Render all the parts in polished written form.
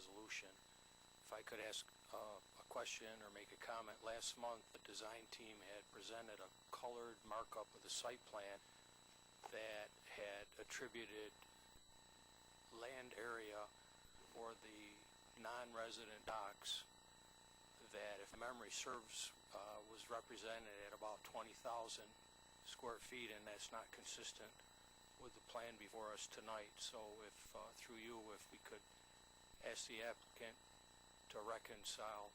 resolution. If I could ask a question or make a comment, last month the design team had presented a colored markup of the site plan that had attributed land area for the non-resident docks that, if memory serves, was represented at about 20,000 square feet, and that's not consistent with the plan before us tonight. So if, through you, if we could ask the applicant to reconcile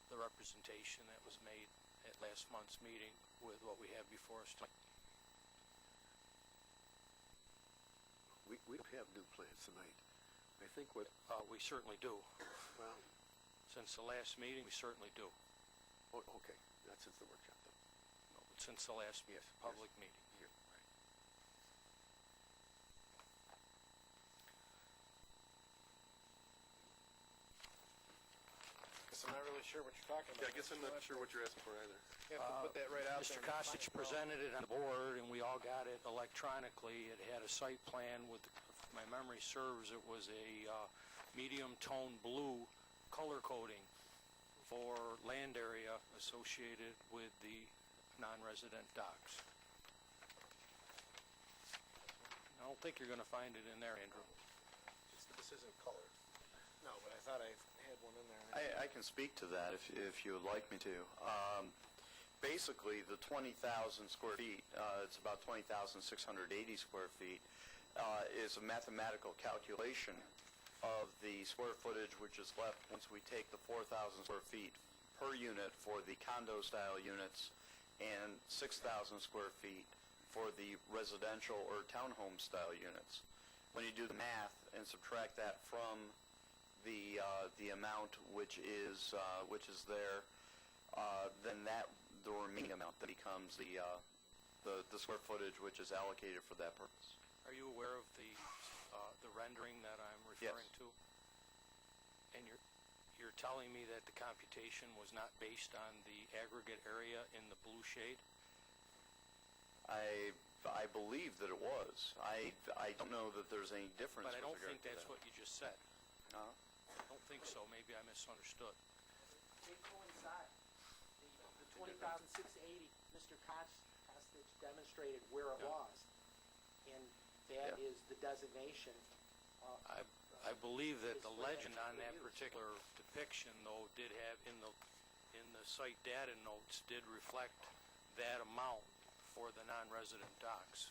the representation that was made at last month's meeting with what we have before us tonight. We don't have new plans tonight. I think what... we certainly do. Well... Since the last meeting, we certainly do. Oh, okay. Not since the workshop, though. No, but since the last public meeting. Here. Right. Guess I'm not really sure what you're talking about. Yeah, I guess I'm not sure what you're asking for either. You have to put that right out Mr. there. Kosich presented it on the board, and we all got it electronically. It had a site plan with, if my memory serves, it was a medium tone blue color coding for land area associated with the non-resident docks. I don't think you're going to find it in there, Andrew. This isn't colored. No, but I thought I had one in there. I can speak to that if you would like me to. Basically, the 20,000 square feet, it's about 20,680 square feet, is a mathematical calculation of the square footage which is left once we take the 4,000 square feet per unit for the condo-style units and 6,000 square feet for the residential or townhome-style units. When you do the math and subtract that from the amount which is there, then the remaining amount that becomes the square footage which is allocated for that purpose. Are you aware of the rendering that I'm referring to? And you're telling me that the computation was not based on the aggregate area in the blue shade? I believe that it was. I don't know that there's any difference. But I don't with regard think that's to that. what you just said. No? I don't think so. Maybe I misunderstood. They coincide. The 20,680, Mr. Kosich demonstrated where it was, and that is the designation. I believe that the is legend on that used. particular depiction, though, did have in the site data notes did reflect that amount for the non-resident docks.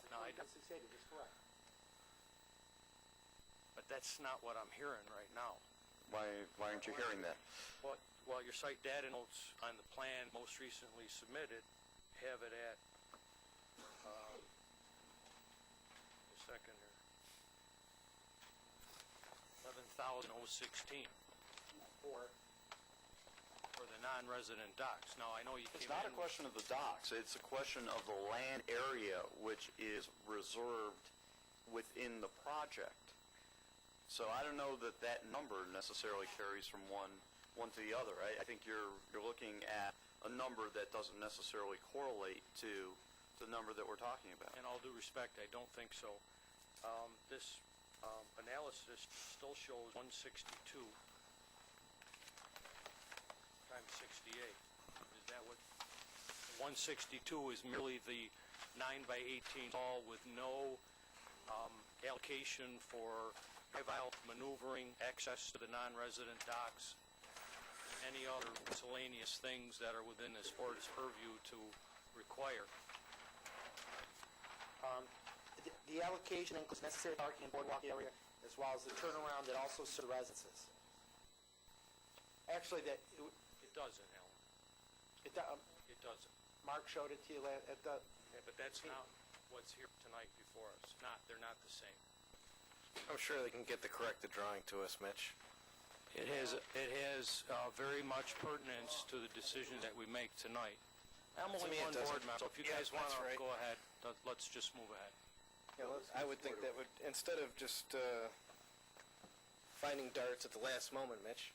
The 20,680 is correct. But that's not what I'm hearing right now. Why aren't you hearing that? Well, your site data notes on the plan most recently submitted have it at a second here. 11,016 for the non-resident docks. Now, I know you It's came not in a question of the docks. It's a question of the land area which is reserved within the project. So I don't know that that number necessarily carries from one to the other. I think you're looking at a number that doesn't necessarily correlate to the number that we're talking about. In all due respect, I don't think so. This analysis still shows 162 times 68. Is that what? 162 is merely the 9 by 18 wall with no allocation for drive-out maneuvering, access to the non-resident docks, any other miscellaneous things that are within this board's purview to require. The allocation includes necessary parking and boardwalk area, as well as the turnaround that also serves residences. Actually, It doesn't, Alan. it doesn't. Mark showed it to you at the. Yeah, but that's not what's here tonight before us. They're not the same. I'm sure they can get the corrected drawing to us, Mitch. It has very much pertinence to the decision that we make tonight. I'm To only me, it one doesn't. board member, so if you Yeah, guys want that's to right. go ahead, let's just move ahead. I would think that would, instead of just finding darts at the last moment, Mitch.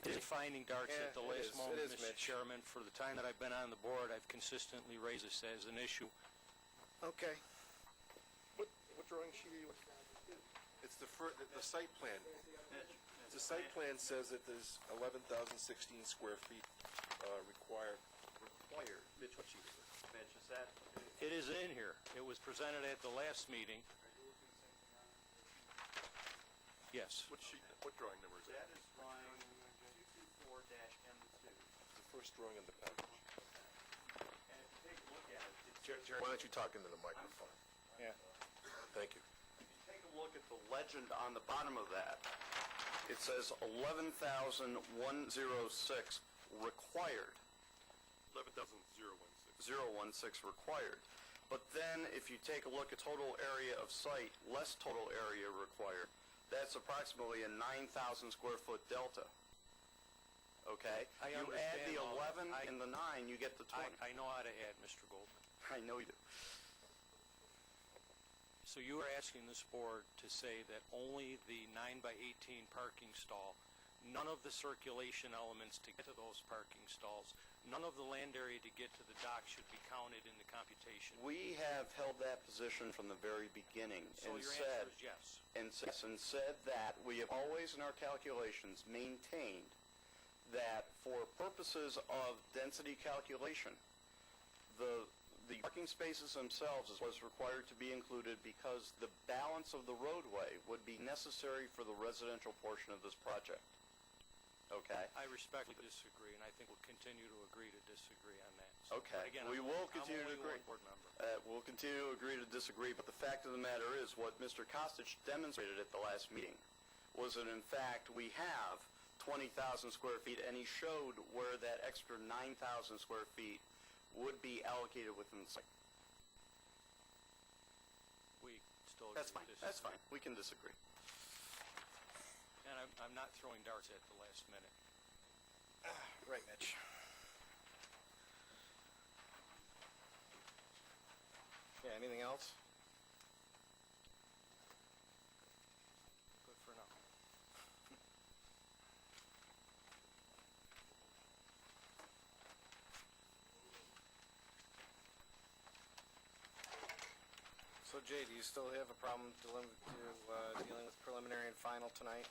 Is it finding darts Yeah, at the it last is. moment, It is, Mr. Mitch. Chairman? For the time that I've been on the board, I've consistently raised this as an issue. Okay. What drawing sheet are you looking at? It's the site plan. The site plan says that there's 11,016 square feet required. Required. Mitch, what sheet is it? Mitch, is that? It is in here. It was presented at the last meeting. Yes. What sheet, what drawing number is that? That is drawing 224-M2. The first drawing in the package. And if you take a look at it, Jerry, why don't you talk into the microphone? Yeah. Thank you. if you take a look at the legend on the bottom of that, it says 11,106 required. 11,016. Required. But then, if you take a look at total area of site, less total area required, that's approximately a 9,000 square foot delta. Okay? I You add understand the all that. 11 and the 9, you get the 20. I know how to add, Mr. Goldman. I know you do. So you are asking this board to say that only the 9 by 18 parking stall, none of the circulation elements to get to those parking stalls, none of the land area to get to the dock should be counted in the computation? We have held that position from the very beginning So and your said, answer is yes. and said that we have always in our calculations maintained that for purposes of density calculation, the parking spaces themselves was required to be included because the balance of the roadway would be necessary for the residential portion of this project. Okay? I respectfully disagree, and I think we'll continue to agree to disagree on that. So, Okay. but again, We I'm will only- continue to I'm only agree. one board member. We'll continue to agree to disagree, but the fact of the matter is what Mr. Kostic demonstrated at the last meeting was that in fact we have 20,000 square feet, and he showed where that extra 9,000 square feet would be allocated within the site. We still agree That's to fine. disagree. That's fine. We can disagree. And I'm not throwing darts at the last minute. Right, Mitch. Yeah, anything else? Good for now. So Jay, do you still have a problem dealing with preliminary and final tonight?